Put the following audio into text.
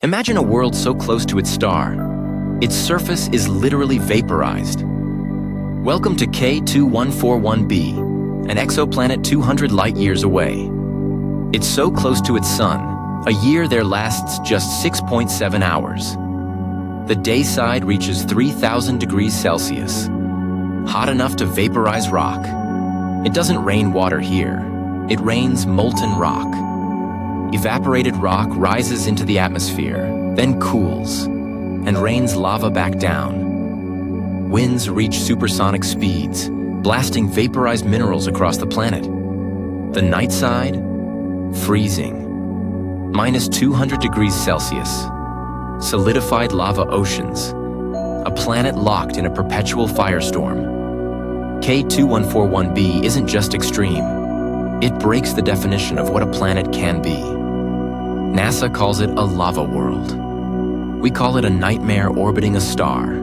Imagine a world so close to its star, its surface is literally vaporized. Welcome to K2141b, an exoplanet 200 light-years away. It's so close to its sun, a year there lasts just 6.7 hours. The day side reaches 3,000 degrees Celsius, hot enough to vaporize rock. It doesn't rain water here, it rains molten rock. Evaporated rock rises into the atmosphere, then cools, and rains lava back down. Winds reach supersonic speeds, blasting vaporized minerals across the planet. The night side? Freezing. Minus 200 degrees Celsius. Solidified lava oceans. A planet locked in a perpetual firestorm. K2141b isn't just extreme. It breaks the definition of what a planet can be. NASA calls it a lava world. We call it a nightmare orbiting a star.